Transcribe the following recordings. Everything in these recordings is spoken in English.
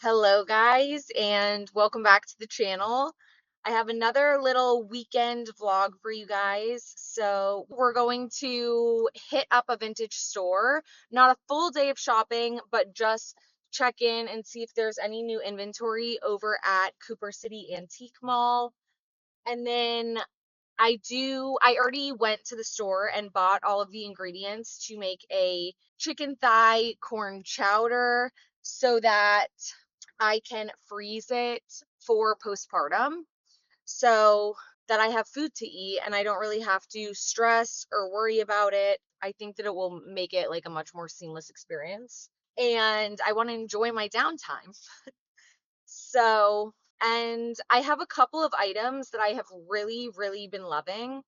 Hello, guys, and welcome back to the channel. I have another little weekend vlog for you guys. So, we're going to hit up a vintage store, not a full day of shopping, but just check in and see if there's any new inventory over at Cooper City Antique Mall. And then I already went to the store and bought all of the ingredients to make a chicken thigh corn chowder so that I can freeze it for postpartum so that I have food to eat and I don't really have to stress or worry about it. I think that it will make it like a much more seamless experience. And I want to enjoy my downtime. So, and I have a couple of items that I have really been loving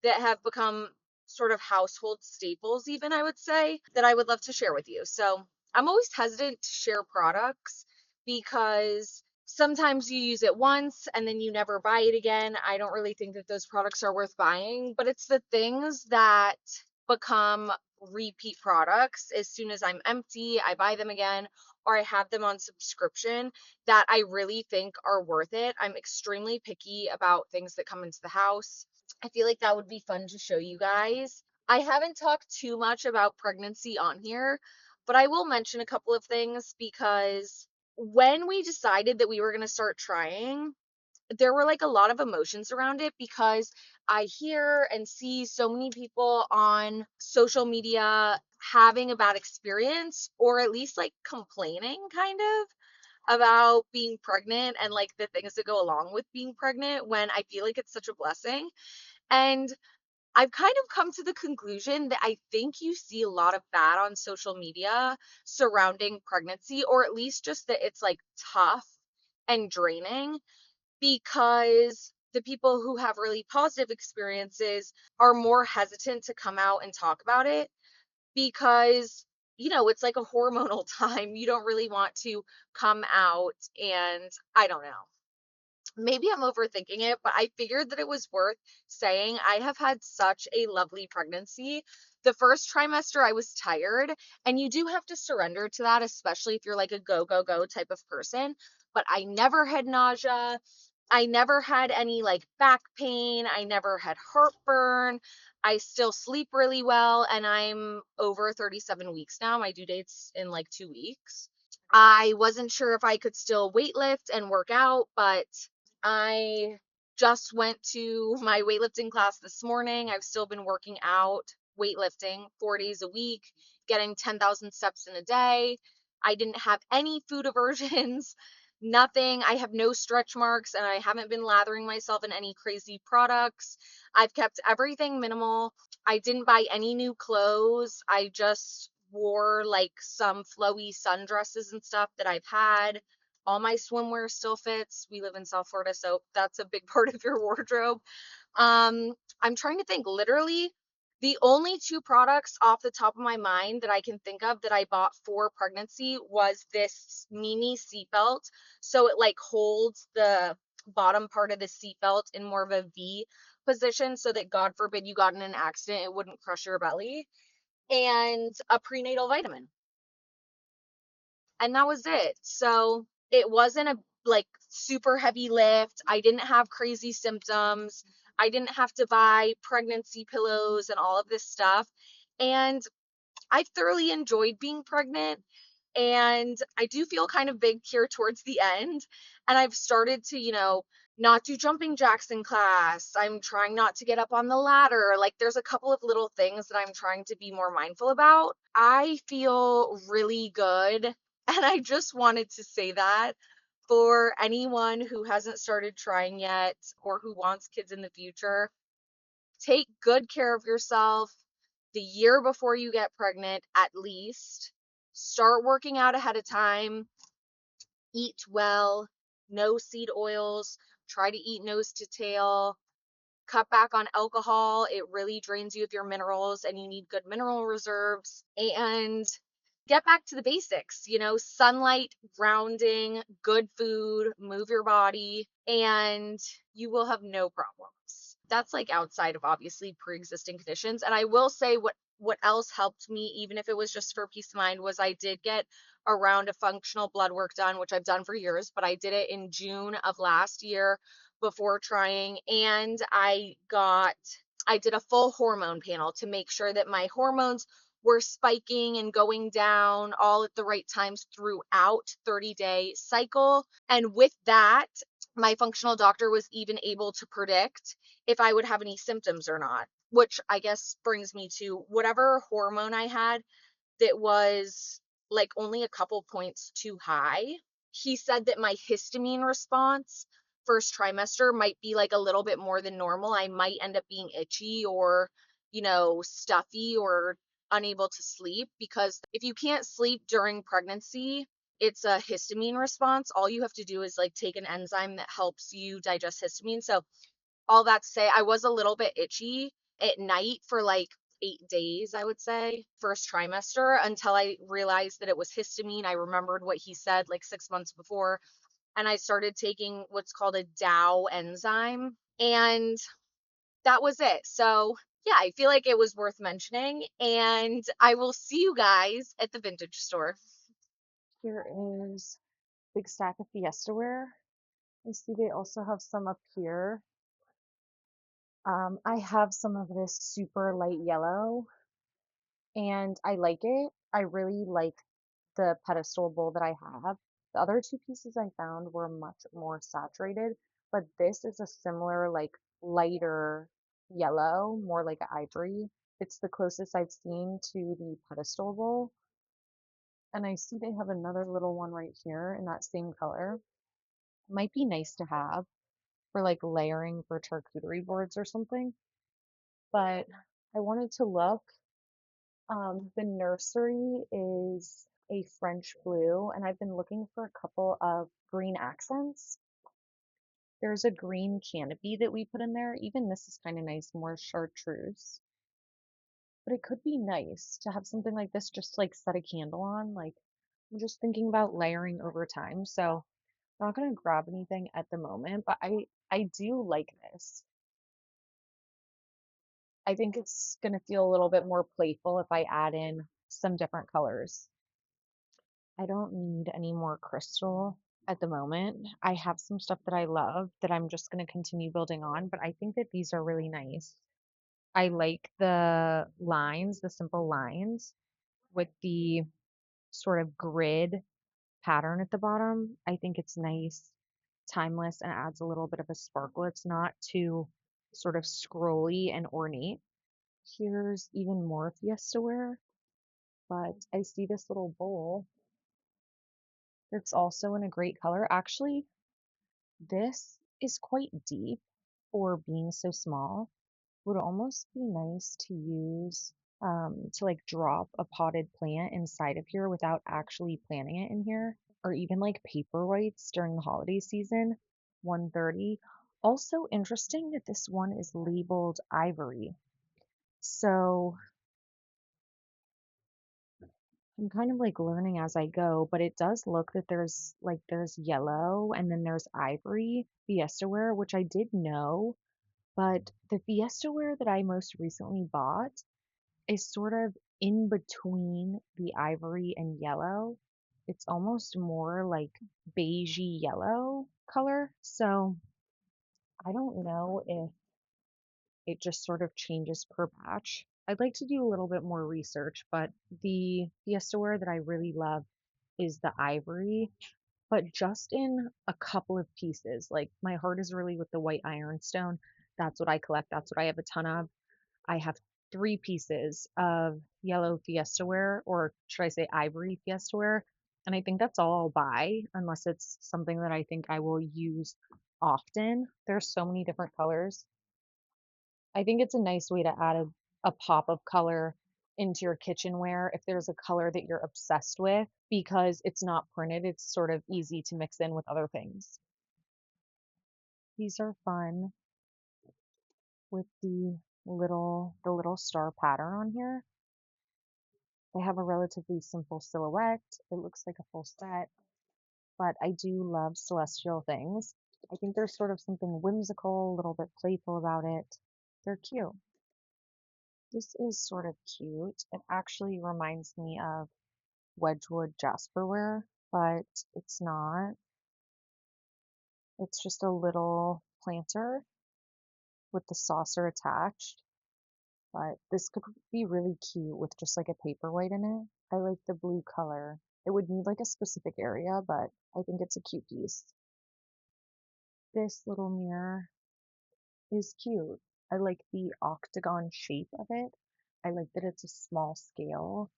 that have become sort of household staples, even I would say, that I would love to share with you. So I'm always hesitant to share products because sometimes you use it once and then you never buy it again. I don't really think that those products are worth buying, but it's the things that become repeat products. As soon as I'm empty, I buy them again or I have them on subscription that I really think are worth it. I'm extremely picky about things that come into the house. I feel like that would be fun to show you guys. I haven't talked too much about pregnancy on here, but I will mention a couple of things because when we decided that we were going to start trying, there were like a lot of emotions around it because I hear and see so many people on social media having a bad experience or at least like complaining kind of about being pregnant and like the things that go along with being pregnant when I feel like it's such a blessing. And I've kind of come to the conclusion that I think you see a lot of bad on social media surrounding pregnancy, or at least just that it's like tough and draining because the people who have really positive experiences are more hesitant to come out and talk about it because, it's like a hormonal time. You don't really want to come out, and I don't know, maybe I'm overthinking it, but I figured that it was worth saying. I have had such a lovely pregnancy. The first trimester, I was tired, and you do have to surrender to that, especially if you're like a go type of person. But I never had nausea. I never had any like back pain. I never had heartburn. I still sleep really well, and I'm over 37 weeks now. My due date's in like 2 weeks. I wasn't sure if I could still weight lift and work out, but I just went to my weightlifting class this morning. I've still been working out, weightlifting 4 days a week, getting 10,000 steps in a day. I didn't have any food aversions, nothing. I have no stretch marks, and I haven't been lathering myself in any crazy products. I've kept everything minimal. I didn't buy any new clothes. I just wore like some flowy sundresses and stuff that I've had. All my swimwear still fits. We live in South Florida, so that's a big part of your wardrobe. I'm trying to think, literally, the only two products off the top of my mind that I can think of that I bought for pregnancy was this Mimi seatbelt. So it like holds the bottom part of the seatbelt in more of a V position so that God forbid you got in an accident, it wouldn't crush your belly, and a prenatal vitamin. And that was it. So it wasn't a like super heavy lift. I didn't have crazy symptoms. I didn't have to buy pregnancy pillows and all of this stuff. And I thoroughly enjoyed being pregnant. And I do feel kind of big here towards the end. And I've started to, not do jumping jacks in class. I'm trying not to get up on the ladder. Like there's a couple of little things that I'm trying to be more mindful about. I feel really good. And I just wanted to say that for anyone who hasn't started trying yet or who wants kids in the future, take good care of yourself the year before you get pregnant, at least. Start working out ahead of time. Eat well. No seed oils. Try to eat nose to tail. Cut back on alcohol. It really drains you of your minerals and you need good mineral reserves. And get back to the basics, sunlight, grounding, good food, move your body, and you will have no problems. That's like outside of obviously pre-existing conditions. And I will say what what else helped me, even if it was just for peace of mind, was I did get a round of functional blood work done, which I've done for years, but I did it in June of last year before trying. And I did a full hormone panel to make sure that my hormones were spiking and going down all at the right times throughout 30-day cycle. And with that, my functional doctor was even able to predict if I would have any symptoms or not, which I guess brings me to whatever hormone I had that was like only a couple points too high. He said that my histamine response first trimester might be like a little bit more than normal. I might end up being itchy or, stuffy or unable to sleep, because if you can't sleep during pregnancy, it's a histamine response. All you have to do is like take an enzyme that helps you digest histamine. So all that to say, I was a little bit itchy at night for like 8 days, I would say, first trimester, until I realized that it was histamine. I remembered what he said like 6 months before, and I started taking what's called a Dow enzyme, and that was it. So, yeah, I feel like it was worth mentioning, and I will see you guys at the vintage store. Here is big stack of Fiesta wear. I see they also have some up here. I have some of this super light yellow and I like it. I really like the pedestal bowl that I have. The other two pieces I found were much more saturated, but this is a similar, like lighter yellow, more like an ivory. It's the closest I've seen to the pedestal bowl. And I see they have another little one right here in that same color. Might be nice to have for like layering for charcuterie boards or something. But I wanted to look. The nursery is a French blue, and I've been looking for a couple of green accents. There's a green canopy that we put in there. Even this is kind of nice, more chartreuse. But it could be nice to have something like this just like set a candle on. Like I'm just thinking about layering over time. So I'm not gonna grab anything at the moment, but I do like this. I think it's gonna feel a little bit more playful if I add in some different colors. I don't need any more crystal at the moment. I have some stuff that I love that I'm just going to continue building on, but I think that these are really nice. I like the lines, the simple lines with the sort of grid pattern at the bottom. I think it's nice, timeless, and adds a little bit of a sparkle. It's not too sort of scrolly and ornate. Here's even more Fiesta wear, but I see this little bowl. It's also in a great color. Actually, this is quite deep for being so small. Would almost be nice to use to like drop a potted plant inside of here without actually planting it in here, or even like paperweights during the holiday season. 130. Also interesting that this one is labeled ivory. So I'm kind of like learning as I go, but it does look that there's yellow and then there's ivory Fiesta wear, which I did know, but the Fiesta wear that I most recently bought is sort of in between the ivory and yellow. It's almost more like beigey yellow color. So I don't know if it just sort of changes per batch. I'd like to do a little bit more research, but the Fiesta wear that I really love is the ivory, but just in a couple of pieces. Like my heart is really with the white ironstone. That's what I collect. That's what I have a ton of. I have 3 pieces of yellow Fiesta wear, or should I say ivory Fiesta wear. And I think that's all I'll buy unless it's something that I think I will use often. There's so many different colors. I think it's a nice way to add a pop of color into your kitchenware if there's a color that you're obsessed with because it's not printed. It's sort of easy to mix in with other things. These are fun with the little star pattern on here. They have a relatively simple silhouette. It looks like a full set, but I do love celestial things. I think there's sort of something whimsical, a little bit playful about it. They're cute. This is sort of cute. It actually reminds me of Wedgwood Jasperware, but it's not. It's just a little planter with the saucer attached. But this could be really cute with just like a paperweight in it. I like the blue color. It would need like a specific area, but I think it's a cute piece. This little mirror is cute. I like the octagon shape of it. I like that it's a small scale.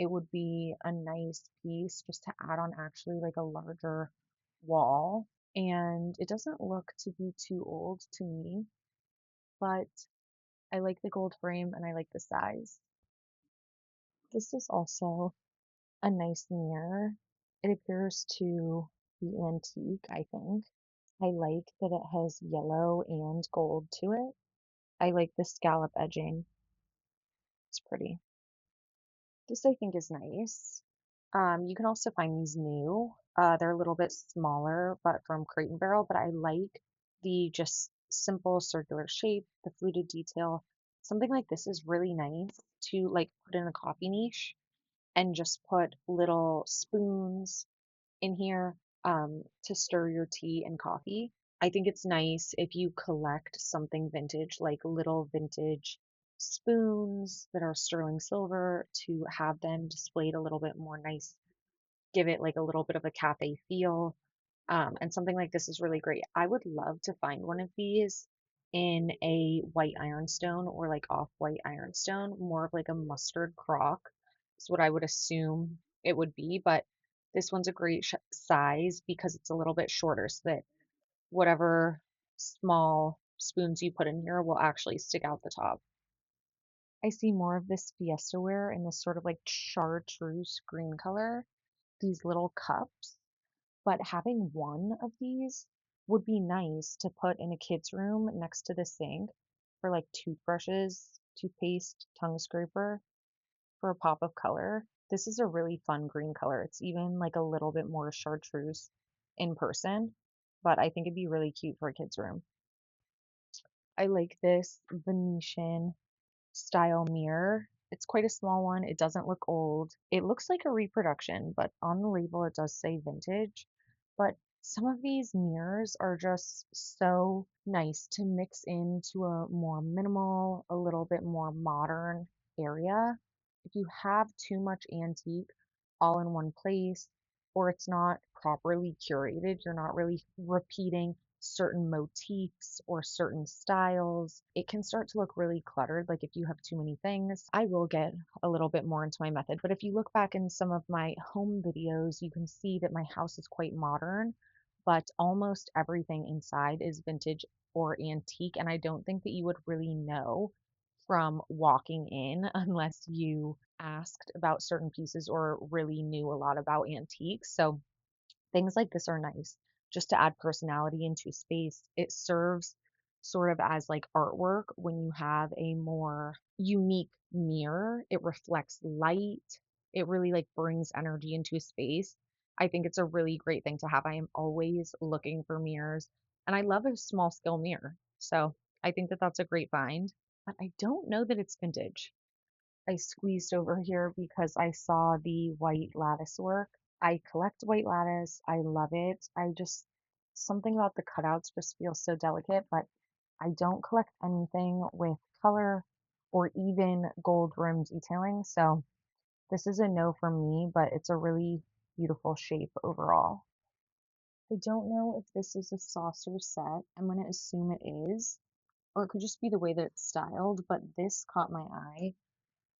It would be a nice piece just to add on actually like a larger wall. And it doesn't look to be too old to me, but I like the gold frame and I like the size. This is also a nice mirror. It appears to be antique, I think. I like that it has yellow and gold to it. I like the scallop edging. It's pretty. This I think is nice. You can also find these new. They're a little bit smaller, but from Crate and Barrel, but I like the just simple circular shape, the fluted detail. Something like this is really nice to like put in a coffee niche and just put little spoons in here to stir your tea and coffee. I think it's nice if you collect something vintage, like little vintage spoons that are sterling silver, to have them displayed a little bit more nice, give it like a little bit of a cafe feel. And something like this is really great. I would love to find one of these in a white ironstone or like off-white ironstone, more of like a mustard crock is what I would assume it would be, but this one's a great size because it's a little bit shorter so that whatever small spoons you put in here will actually stick out the top. I see more of this Fiesta ware in this sort of like chartreuse green color, these little cups, but having one of these would be nice to put in a kid's room next to the sink for like toothbrushes, toothpaste, tongue scraper for a pop of color. This is a really fun green color. It's even like a little bit more chartreuse in person, but I think it'd be really cute for a kid's room. I like this Venetian style mirror. It's quite a small one. It doesn't look old. It looks like a reproduction, but on the label it does say vintage. But some of these mirrors are just so nice to mix into a more minimal, a little bit more modern area. If you have too much antique all in one place, or it's not properly curated, you're not really repeating certain motifs or certain styles, it can start to look really cluttered. Like if you have too many things, I will get a little bit more into my method. But if you look back in some of my home videos, you can see that my house is quite modern, but almost everything inside is vintage or antique. And I don't think that you would really know from walking in unless you asked about certain pieces or really knew a lot about antiques. So things like this are nice just to add personality into space. It serves sort of as like artwork when you have a more unique mirror. It reflects light. It really like brings energy into a space. I think it's a really great thing to have. I am always looking for mirrors and I love a small scale mirror. So I think that that's a great find, but I don't know that it's vintage. I squeezed over here because I saw the white lattice work. I collect white lattice. I love it. I just, something about the cutouts just feels so delicate, but I don't collect anything with color or even gold rim detailing. So this is a no for me, but it's a really beautiful shape overall. I don't know if this is a saucer set. I'm going to assume it is, or it could just be the way that it's styled, but this caught my eye.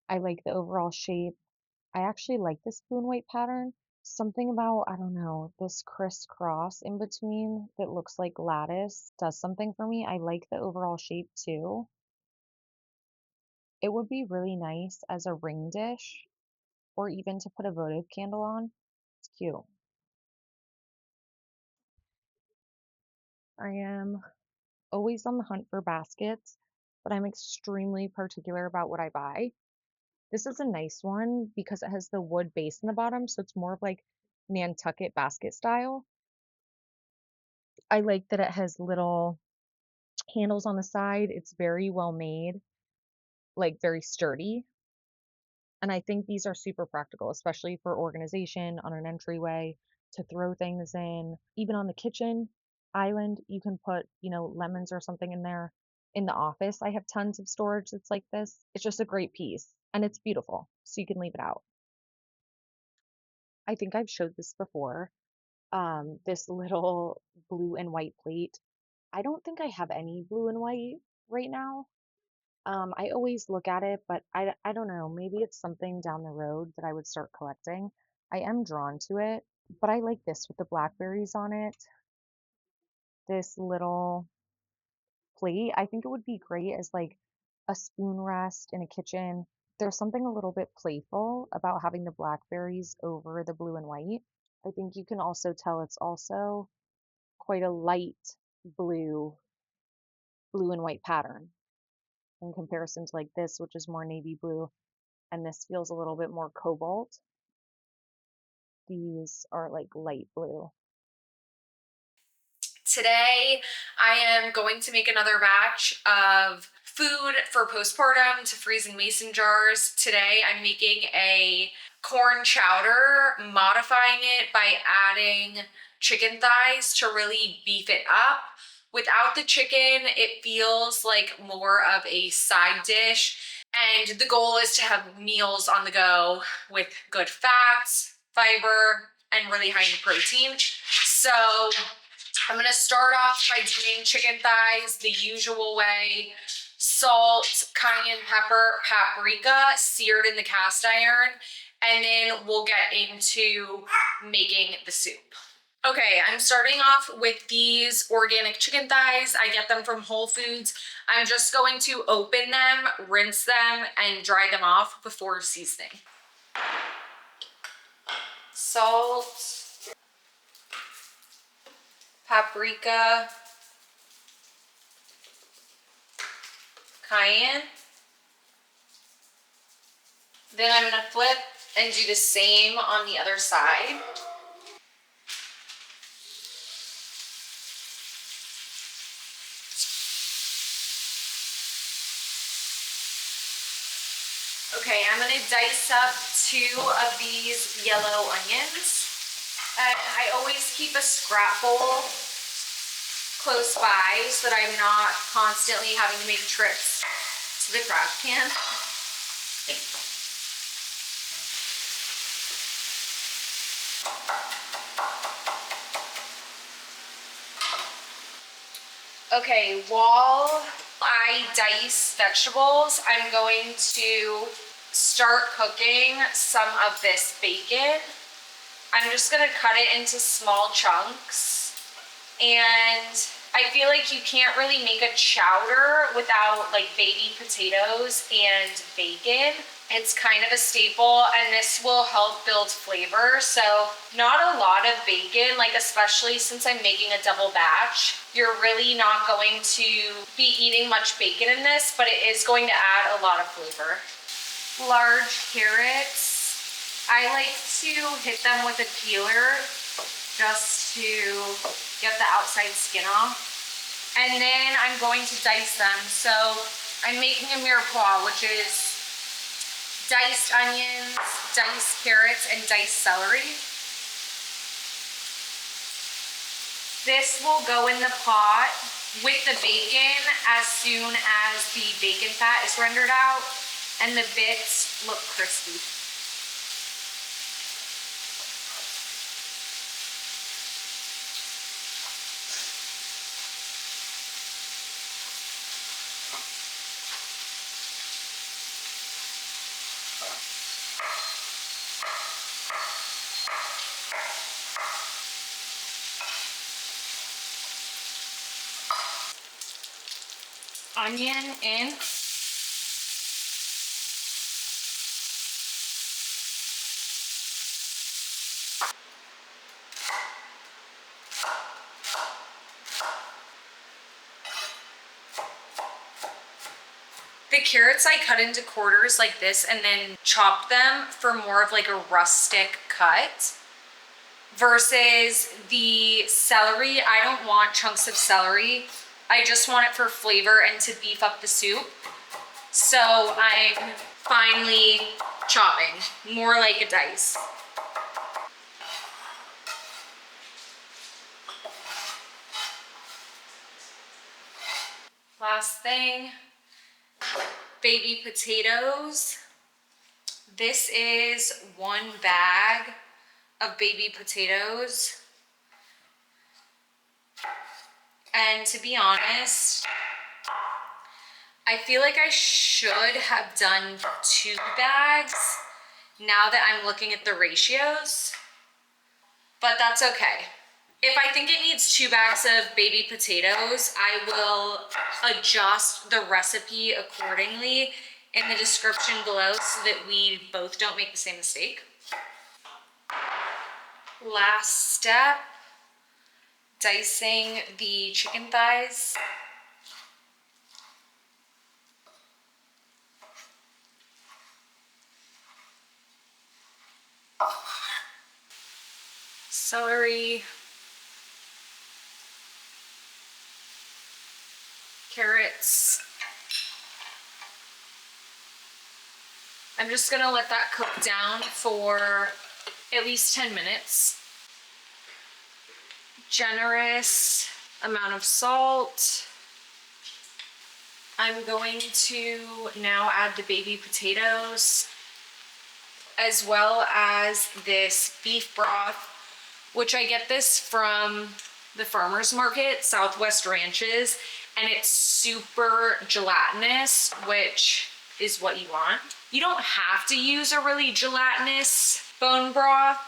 I like the overall shape. I actually like this spoon weight pattern. Something about, I don't know, this crisscross in between that looks like lattice does something for me. I like the overall shape too. It would be really nice as a ring dish or even to put a votive candle on. It's cute. I am always on the hunt for baskets, but I'm extremely particular about what I buy. This is a nice one because it has the wood base in the bottom, so it's more of like Nantucket basket style. I like that it has little handles on the side. It's very well made. like very sturdy. And I think these are super practical, especially for organization on an entryway to throw things in. Even on the kitchen island, you can put, lemons or something in there. In the office, I have tons of storage that's like this. It's just a great piece and it's beautiful, so you can leave it out. I think I've showed this before. This little blue and white plate. I don't think I have any blue and white right now. I always look at it, but I don't know. Maybe it's something down the road that I would start collecting. I am drawn to it, but I like this with the blackberries on it. This little plate. I think it would be great as like a spoon rest in a kitchen. There's something a little bit playful about having the blackberries over the blue and white. I think you can also tell it's also quite a light blue, blue and white pattern in comparison to like this, which is more navy blue, and this feels a little bit more cobalt. These are like light blue. Today, I am going to make another batch of food for postpartum to freeze in mason jars. Today, I'm making a corn chowder, modifying it by adding chicken thighs to really beef it up. Without the chicken, it feels like more of a side dish. And the goal is to have meals on the go with good fats, fiber, and really high in protein. So I'm gonna start off by doing chicken thighs the usual way. Salt, cayenne pepper, paprika, seared in the cast iron, and then we'll get into making the soup. Okay, I'm starting off with these organic chicken thighs. I get them from Whole Foods. I'm just going to open them, rinse them, and dry them off before seasoning. Salt, paprika, cayenne. Then I'm gonna flip and do the same on the other side. Okay, I'm gonna dice up 2 of these yellow onions. And I always keep a scrap bowl close by so that I'm not constantly having to make trips to the trash can. Okay, while I dice vegetables, I'm going to start cooking some of this bacon. I'm just gonna cut it into small chunks. And I feel like you can't really make a chowder without like baby potatoes and bacon. It's kind of a staple, and this will help build flavor. So not a lot of bacon, like especially since I'm making a double batch, you're really not going to be eating much bacon in this, but it is going to add a lot of flavor. Large carrots, I like to hit them with a peeler just to get the outside skin off. And then I'm going to dice them. So I'm making a mirepoix, which is diced onions, diced carrots, and diced celery. This will go in the pot with the bacon as soon as the bacon fat is rendered out and the bits look crispy. Onion in. The carrots I cut into quarters like this and then chop them for more of like a rustic cut. Versus the celery, I don't want chunks of celery. I just want it for flavor and to beef up the soup. So I'm finally chopping, more like a dice. Last thing, baby potatoes. This is 1 bag of baby potatoes. And to be honest, I feel like I should have done 2 bags now that I'm looking at the ratios, but that's okay. If I think it needs 2 bags of baby potatoes, I will adjust the recipe accordingly in the description below so that we both don't make the same mistake. Last step, dicing the chicken thighs. Celery, carrots. I'm just gonna let that cook down for at least 10 minutes. Generous amount of salt. I'm going to now add the baby potatoes as well as this beef broth, which I get this from the farmer's market, Southwest Ranches, and it's super gelatinous, which is what you want. You don't have to use a really gelatinous bone broth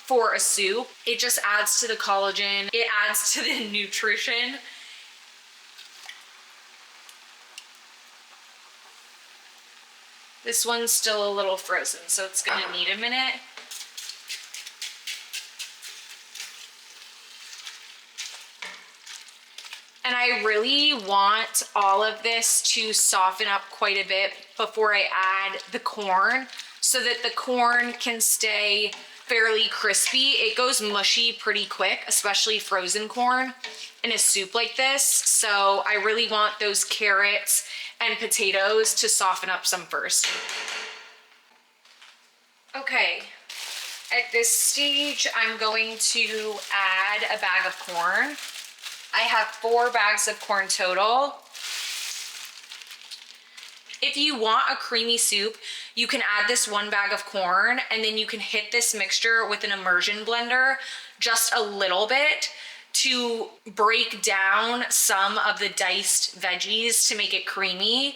for a soup. It just adds to the collagen, it adds to the nutrition. This one's still a little frozen, so it's gonna need a minute. And I really want all of this to soften up quite a bit before I add the corn so that the corn can stay fairly crispy. It goes mushy pretty quick, especially frozen corn in a soup like this. So I really want those carrots and potatoes to soften up some first. Okay, at this stage, I'm going to add a bag of corn. I have 4 bags of corn total. If you want a creamy soup, you can add this 1 bag of corn and then you can hit this mixture with an immersion blender just a little bit to break down some of the diced veggies to make it creamy.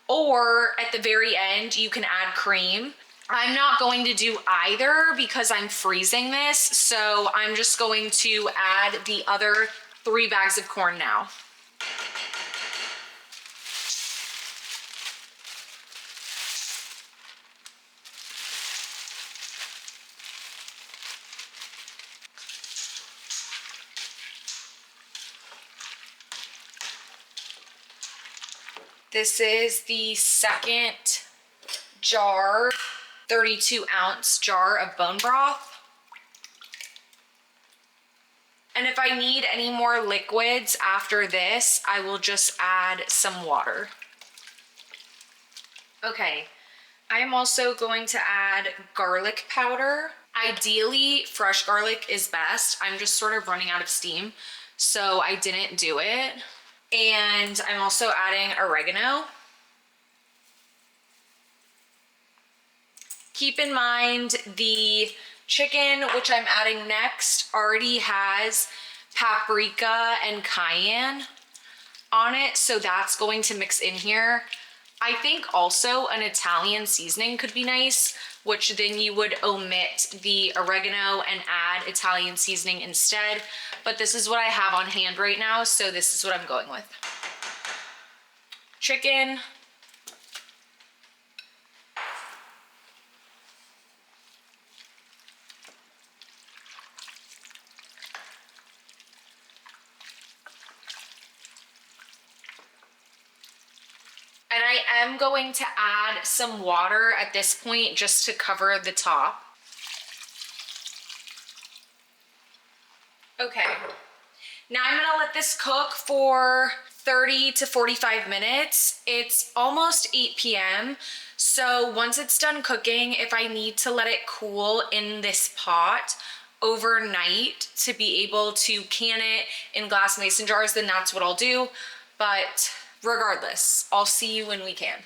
Or at the very end, you can add cream. I'm not going to do either because I'm freezing this, so I'm just going to add the other 3 bags of corn now. This is the second jar, 32-ounce jar of bone broth. And if I need any more liquids after this, I will just add some water. Okay, I am also going to add garlic powder. Ideally, fresh garlic is best. I'm just sort of running out of steam, so I didn't do it. And I'm also adding oregano. Keep in mind the chicken, which I'm adding next, already has paprika and cayenne on it, so that's going to mix in here. I think also an Italian seasoning could be nice, which then you would omit the oregano and add Italian seasoning instead. But this is what I have on hand right now, so this is what I'm going with. Chicken. And I am going to add some water at this point just to cover the top. Okay, now I'm gonna let this cook for 30 to 45 minutes. It's almost 8 p.m. So once it's done cooking, if I need to let it cool in this pot overnight to be able to can it in glass mason jars, then that's what I'll do. But regardless, I'll see you when we can.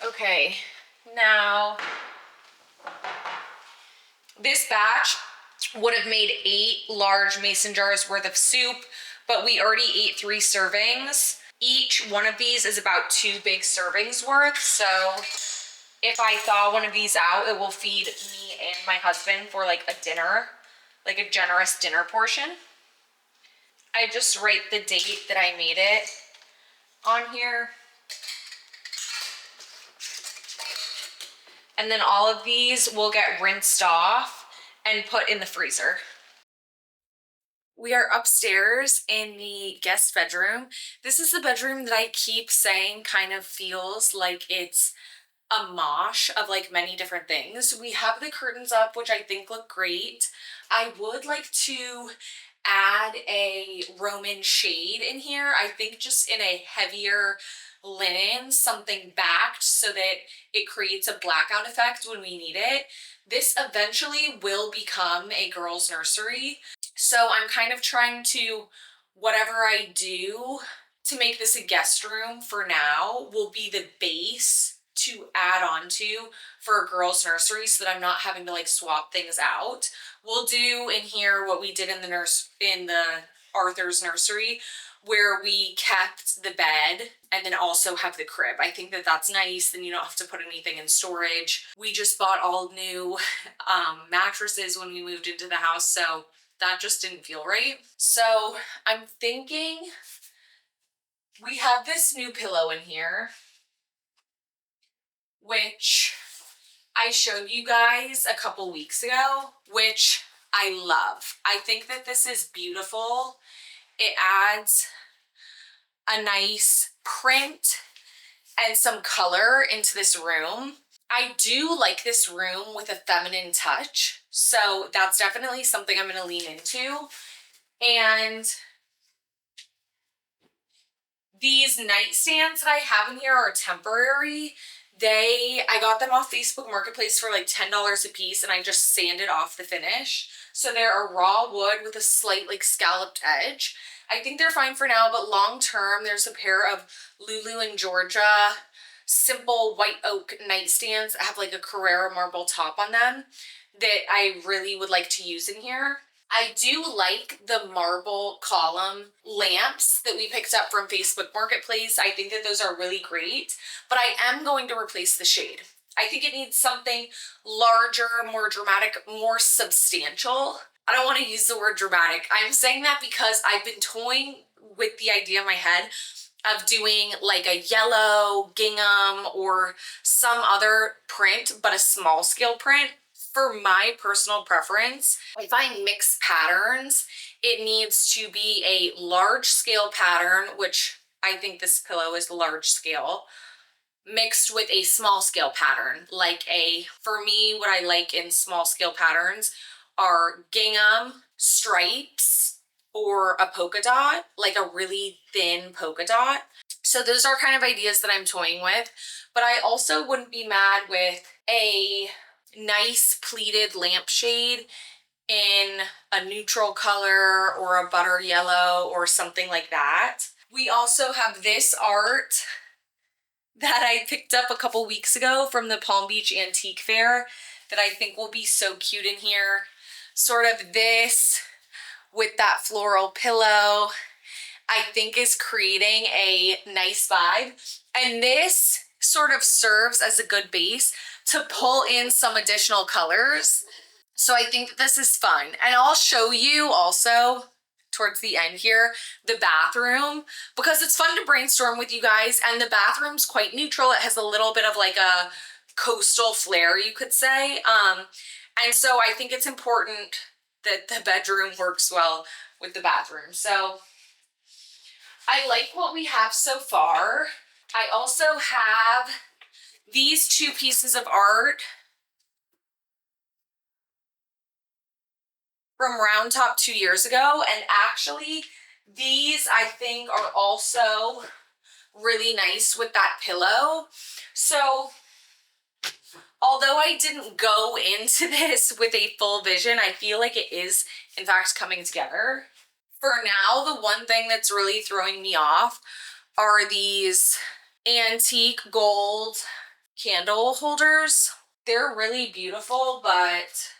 Okay, now this batch would have made 8 large mason jars worth of soup, but we already ate 3 servings. Each one of these is about 2 big servings worth, so if I thaw one of these out, it will feed me and my husband for like a dinner, like a generous dinner portion. I just write the date that I made it on here. And then all of these will get rinsed off and put in the freezer. We are upstairs in the guest bedroom. This is the bedroom that I keep saying kind of feels like it's a mosh of like many different things. We have the curtains up, which I think look great. I would like to add a Roman shade in here. I think just in a heavier linen, something backed so that it creates a blackout effect when we need it. This eventually will become a girls' nursery. So I'm kind of trying to, whatever I do to make this a guest room for now will be the base to add on to for a girls' nursery so that I'm not having to like swap things out. We'll do in here what we did in the Arthur's nursery, where we kept the bed and then also have the crib. I think that that's nice. Then you don't have to put anything in storage. We just bought all new mattresses when we moved into the house, so that just didn't feel right. So I'm thinking we have this new pillow in here, which I showed you guys a couple weeks ago, which I love. I think that this is beautiful. It adds a nice print and some color into this room. I do like this room with a feminine touch, so that's definitely something I'm going to lean into. And these nightstands that I have in here are temporary. I got them off Facebook Marketplace for like $10 a piece, and I just sanded off the finish. So they're a raw wood with a slight like scalloped edge. I think they're fine for now, but long term, there's a pair of Lulu and Georgia simple white oak nightstands that have like a Carrara marble top on them that I really would like to use in here. I do like the marble column lamps that we picked up from Facebook Marketplace. I think that those are really great, but I am going to replace the shade. I think it needs something larger, more dramatic, more substantial. I don't want to use the word dramatic. I'm saying that because I've been toying with the idea in my head of doing like a yellow gingham or some other print, but a small scale print. For my personal preference, if I mix patterns, it needs to be a large scale pattern, which I think this pillow is large scale, mixed with a small scale pattern. For me, what I like in small scale patterns are gingham, stripes, or a polka dot, like a really thin polka dot. So those are kind of ideas that I'm toying with, but I also wouldn't be mad with a nice pleated lampshade in a neutral color or a butter yellow or something like that. We also have this art that I picked up a couple weeks ago from the Palm Beach Antique Fair that I think will be so cute in here. Sort of this with that floral pillow. I think is creating a nice vibe. And this sort of serves as a good base to pull in some additional colors. So I think that this is fun. And I'll show you also towards the end here, the bathroom, because it's fun to brainstorm with you guys. And the bathroom's quite neutral. It has a little bit of like a coastal flair, you could say. And so I think it's important that the bedroom works well with the bathroom. So I like what we have so far. I also have these two pieces of art from Round Top 2 years ago. And actually, these I think are also really nice with that pillow. So although I didn't go into this with a full vision, I feel like it is in fact coming together. For now, the one thing that's really throwing me off are these antique gold candle holders. They're really beautiful, but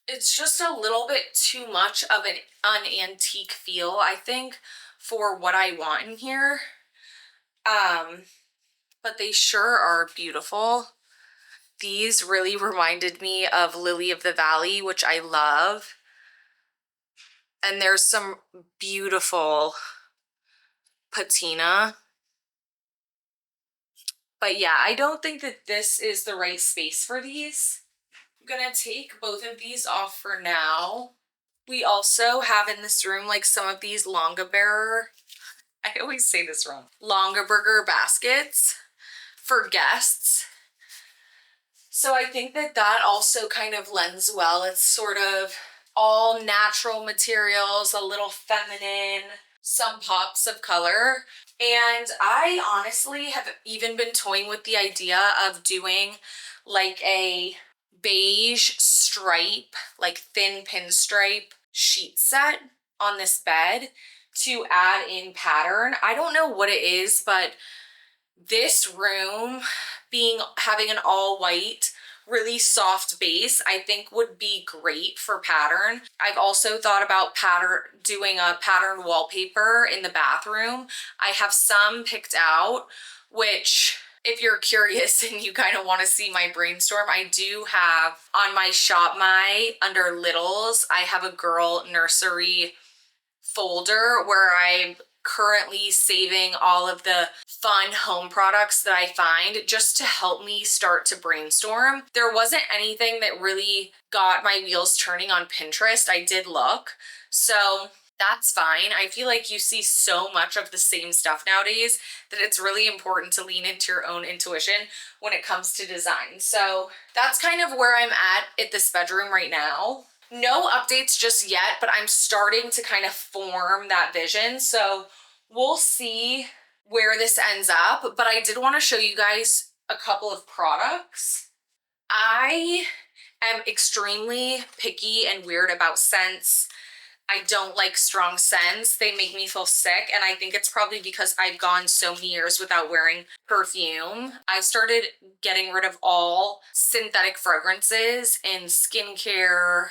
it's just a little bit too much of an antique feel, I think, for what I want in here. But they sure are beautiful. These really reminded me of Lily of the Valley, which I love. And there's some beautiful patina. But yeah, I don't think that this is the right space for these. I'm gonna take both of these off for now. We also have in this room like some of these Longaberger, I always say this wrong, Longaberger baskets for guests. So I think that that also kind of lends well. It's sort of all natural materials, a little feminine, some pops of color. And I honestly have even been toying with the idea of doing like a beige stripe, like thin pinstripe sheet set on this bed to add in pattern. I don't know what it is, but this room having an all white really soft base I think would be great for pattern. I've also thought about doing a pattern wallpaper in the bathroom. I have some picked out, which if you're curious and you kind of want to see my brainstorm, I do have on my Shop My under Littles, I have a girl nursery folder where I'm currently saving all of the fun home products that I find just to help me start to brainstorm. There wasn't anything that really got my wheels turning on Pinterest. I did look, so that's fine. I feel like you see so much of the same stuff nowadays that it's really important to lean into your own intuition when it comes to design. So that's kind of where I'm at this bedroom right now. No updates just yet, but I'm starting to kind of form that vision. So we'll see where this ends up. But I did want to show you guys a couple of products. I am extremely picky and weird about scents. I don't like strong scents. They make me feel sick. And I think it's probably because I've gone so many years without wearing perfume. I started getting rid of all synthetic fragrances in skincare,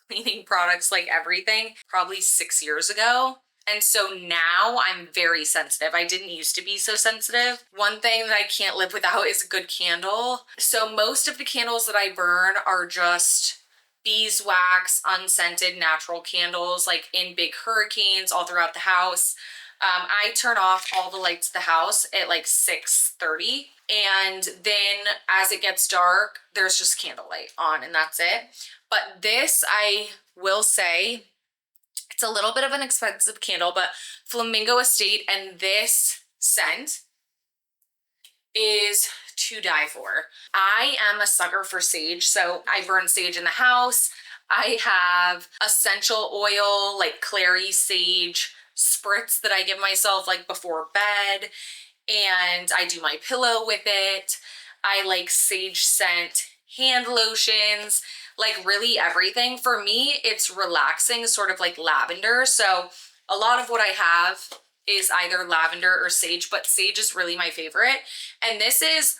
cleaning products, like everything, probably 6 years ago. And so now I'm very sensitive. I didn't used to be so sensitive. One thing that I can't live without is a good candle. So most of the candles that I burn are just beeswax, unscented, natural candles, like in big hurricanes all throughout the house. I turn off all the lights of the house at like 6:30. And then as it gets dark, there's just candlelight on and that's it. But this, I will say, it's a little bit of an expensive candle, but Flamingo Estate and this scent is to die for. I am a sucker for sage, so I burn sage in the house. I have essential oil, like clary sage spritz that I give myself like before bed, and I do my pillow with it. I like sage scent hand lotions, like really everything. For me, it's relaxing, sort of like lavender. So a lot of what I have is either lavender or sage, but sage is really my favorite. And this is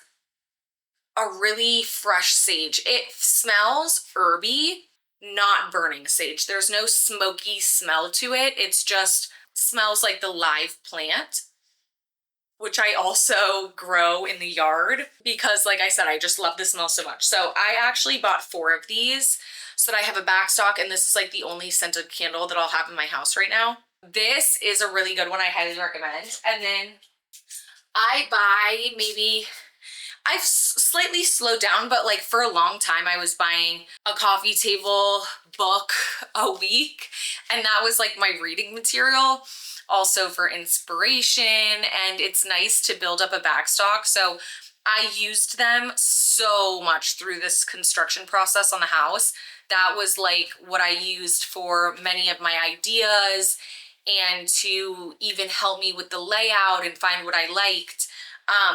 a really fresh sage. It smells herby, not burning sage. There's no smoky smell to it. It's just smells like the live plant, which I also grow in the yard because, like I said, I just love the smell so much. So I actually bought 4 of these so that I have a back stock, and this is like the only scented candle that I'll have in my house right now. This is a really good one. I highly recommend. And then I buy maybe, I've slightly slowed down, but like for a long time I was buying a coffee table book a week, and that was like my reading material, also for inspiration, and it's nice to build up a backstock. So I used them so much through this construction process on the house. That was like what I used for many of my ideas and to even help me with the layout and find what I liked.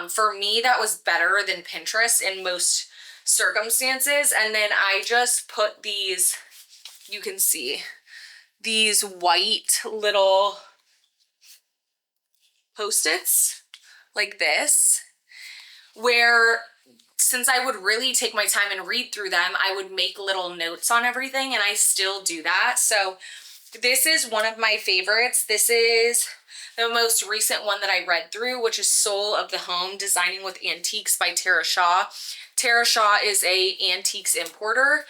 For me, that was better than Pinterest in most circumstances. And then I just put these, you can see, these white little Post-its like this, where since I would really take my time and read through them, I would make little notes on everything, and I still do that. So this is one of my favorites. This is the most recent one that I read through, which is Soul of the Home, Designing with Antiques by Tara Shaw. Tara Shaw is a antiques importer,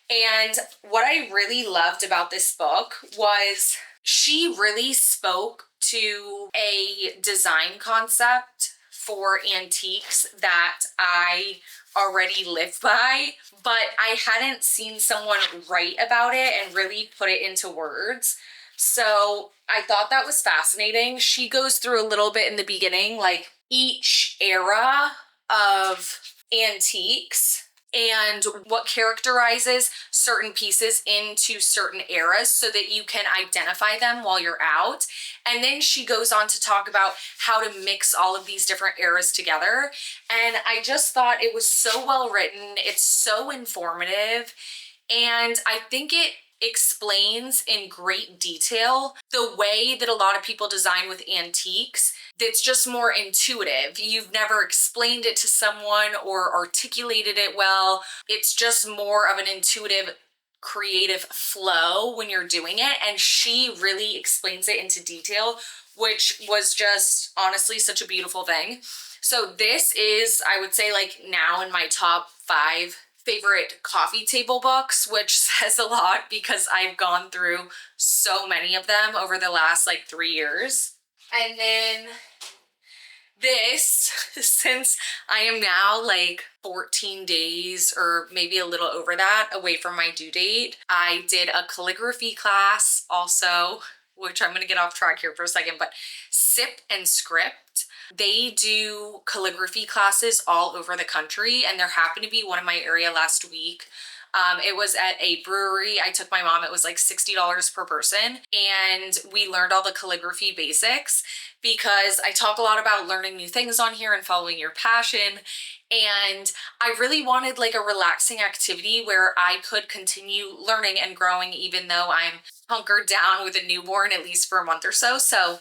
and what I really loved about this book was she really spoke to a design concept for antiques that I already live by, but I hadn't seen someone write about it and really put it into words. So I thought that was fascinating. She goes through a little bit in the beginning, like each era of antiques and what characterizes certain pieces into certain eras so that you can identify them while you're out. And then she goes on to talk about how to mix all of these different eras together. And I just thought it was so well written. It's so informative. And I think it explains in great detail the way that a lot of people design with antiques. That's just more intuitive. You've never explained it to someone or articulated it well. It's just more of an intuitive, creative flow when you're doing it. And she really explains it into detail, which was just honestly such a beautiful thing. So this is, I would say, like now in my top 5 favorite coffee table books, which says a lot because I've gone through so many of them over the last like 3 years. And then this, since I am now like 14 days or maybe a little over that away from my due date, I did a calligraphy class also, which I'm gonna get off track here for a second, but Sip and Script. They do calligraphy classes all over the country, and there happened to be one in my area last week. It was at a brewery. I took my mom. It was like $60 per person, and we learned all the calligraphy basics because I talk a lot about learning new things on here and following your passion. And I really wanted like a relaxing activity where I could continue learning and growing even though I'm hunkered down with a newborn, at least for a month or so. So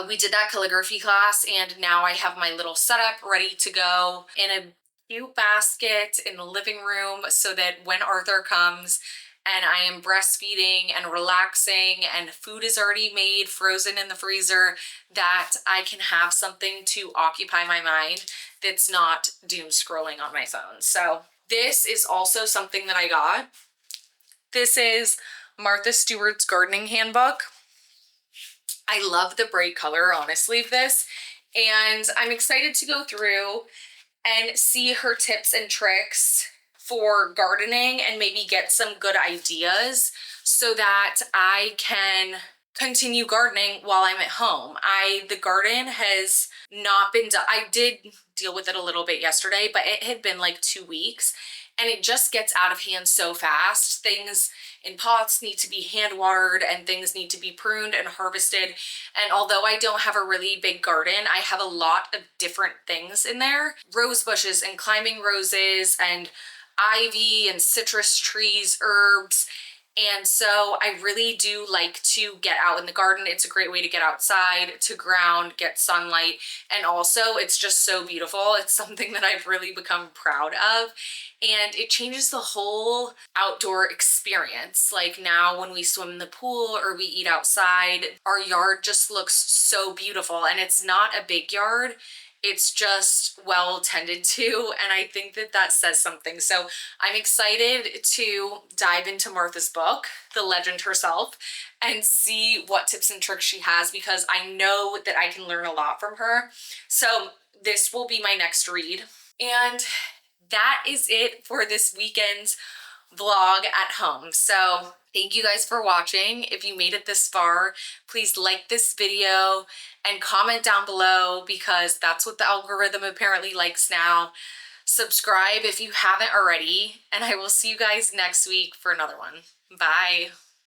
we did that calligraphy class, and now I have my little setup ready to go in a cute basket in the living room so that when Arthur comes and I am breastfeeding and relaxing and food is already made, frozen in the freezer, that I can have something to occupy my mind that's not doom scrolling on my phone. So this is also something that I got. This is Martha Stewart's gardening handbook. I love the bright color, honestly, of this, and I'm excited to go through and see her tips and tricks for gardening and maybe get some good ideas so that I can continue gardening while I'm at home. The garden has not been done. I did deal with it a little bit yesterday, but it had been like 2 weeks, and it just gets out of hand so fast. Things in pots need to be hand watered and things need to be pruned and harvested. And although I don't have a really big garden, I have a lot of different things in there. Rose bushes and climbing roses and ivy and citrus trees, herbs. And so I really do like to get out in the garden. It's a great way to get outside, to ground, get sunlight, and also it's just so beautiful. It's something that I've really become proud of, and it changes the whole outdoor experience. Like now when we swim in the pool or we eat outside, our yard just looks so beautiful, and it's not a big yard. It's just well tended to, and I think that that says something. So I'm excited to dive into Martha's book, The Legend Herself, and see what tips and tricks she has, because I know that I can learn a lot from her. So this will be my next read. And that is it for this weekend's vlog at home. So thank you guys for watching. If you made it this far, please like this video and comment down below, because that's what the algorithm apparently likes now. Subscribe if you haven't already, and I will see you guys next week for another one. Bye.